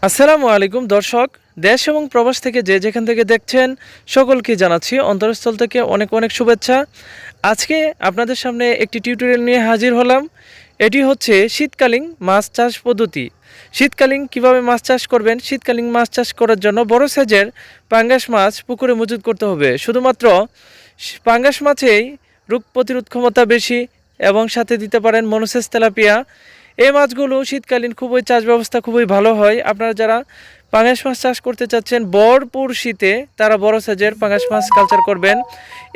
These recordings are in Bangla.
আসসালামু আলাইকুম দর্শক, দেশ এবং প্রবাস থেকে যে যেখান থেকে দেখছেন সকলকে জানাচ্ছি অন্তরস্থল থেকে অনেক অনেক শুভেচ্ছা। আজকে আপনাদের সামনে একটি টিউটোরিয়াল নিয়ে হাজির হলাম। এটি হচ্ছে শীতকালীন মাছ চাষ পদ্ধতি। শীতকালীন কিভাবে মাছ চাষ করবেন, শীতকালীন মাছ চাষ করার জন্য বড় সাইজের পাঙ্গাস মাছ পুকুরে মজুত করতে হবে। শুধুমাত্র পাঙ্গাস মাছেই রোগ প্রতিরোধ ক্ষমতা বেশি এবং সাথে দিতে পারেন মনোসেস তেলাপিয়া। এই মাছগুলো শীতকালীন খুবই চাষ ব্যবস্থা খুবই ভালো হয়। আপনারা যারা পাঙ্গাস মাছ চাষ করতে চাচ্ছেন ভরপুর শীতে, তারা বড় সাইজের পাঙ্গাস মাছ কালচার করবেন।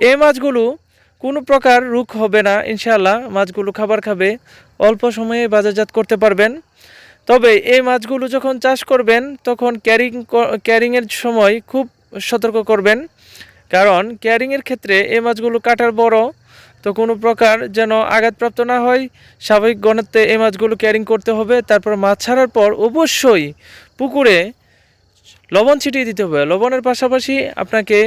এই মাছগুলো কোনো প্রকার রোগ হবে না ইনশাআল্লাহ। মাছগুলো খাবার খাবে, অল্প সময়ে বাজারজাত করতে পারবেন। তবে এই মাছগুলো যখন চাষ করবেন তখন ক্যারিংয়ের সময় খুব সতর্ক করবেন, কারণ ক্যারিংয়ের ক্ষেত্রে এই মাছগুলো কাটার বড়, তো কোনো প্রকার যেন আঘাতপ্রাপ্ত না হয়। স্বাভাবিক ঘনত্বে এই মাছগুলো ক্যারিং করতে হবে। তারপর মাছ ছাড়ার পর অবশ্যই পুকুরে লবণ ছিটিয়ে দিতে হবে। লবণের পাশাপাশি আপনাকে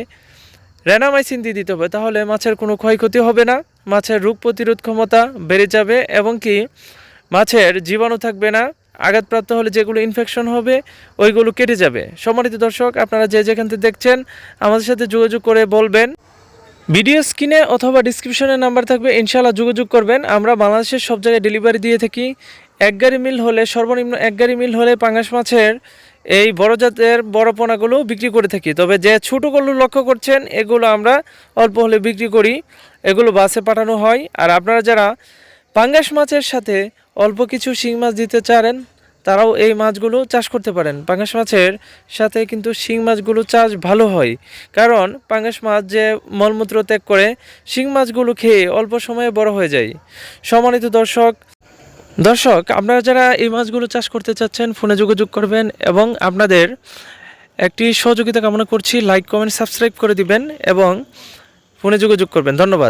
রেনামাইসিন দিয়ে দিতে হবে, তাহলে মাছের কোনো ক্ষয়ক্ষতি হবে না, মাছের রোগ প্রতিরোধ ক্ষমতা বেড়ে যাবে এবং কি মাছের জীবাণু থাকবে না। আঘাতপ্রাপ্ত হলে যেগুলো ইনফেকশন হবে ওইগুলো কেটে যাবে। সম্মানিত দর্শক, আপনারা যে যেখান থেকে দেখছেন আমাদের সাথে যোগাযোগ করে বলবেন। ভিডিও স্ক্রিনে অথবা ডিসক্রিপশনে নাম্বার থাকবে, ইনশাআল্লাহ যোগাযোগ করবেন। আমরা বাংলাদেশের সব জায়গায় ডেলিভারি দিয়ে থাকি। এক গাড়ি মিল হলে, সর্বনিম্ন এক গাড়ি মিল হলে পাঙ্গাস মাছের এই বড় জাতের বড় পোনাগুলো বিক্রি করে থাকি। তবে যে ছোটোগুলো লক্ষ্য করছেন এগুলো আমরা অল্প হলে বিক্রি করি, এগুলো বাসে পাঠানো হয়। আর আপনারা যারা পাঙ্গাস মাছের সাথে অল্প কিছু শিং মাছ দিতে চান, তারাও এই মাছগুলো চাষ করতে পারেন। পাঙ্গাস মাছের সাথে কিন্তু শিং মাছগুলো চাষ ভালো হয়, কারণ পাঙ্গাস মাছ যে মলমূত্র ত্যাগ করে, শিং মাছগুলো খেয়ে অল্প সময়ে বড় হয়ে যায়। সম্মানিত দর্শক, আপনারা যারা এই মাছগুলো চাষ করতে চাচ্ছেন ফোনে যোগাযোগ করবেন এবং আপনাদের একটি সহযোগিতা কামনা করছি। লাইক, কমেন্ট, সাবস্ক্রাইব করে দিবেন এবং ফোনে যোগাযোগ করবেন। ধন্যবাদ।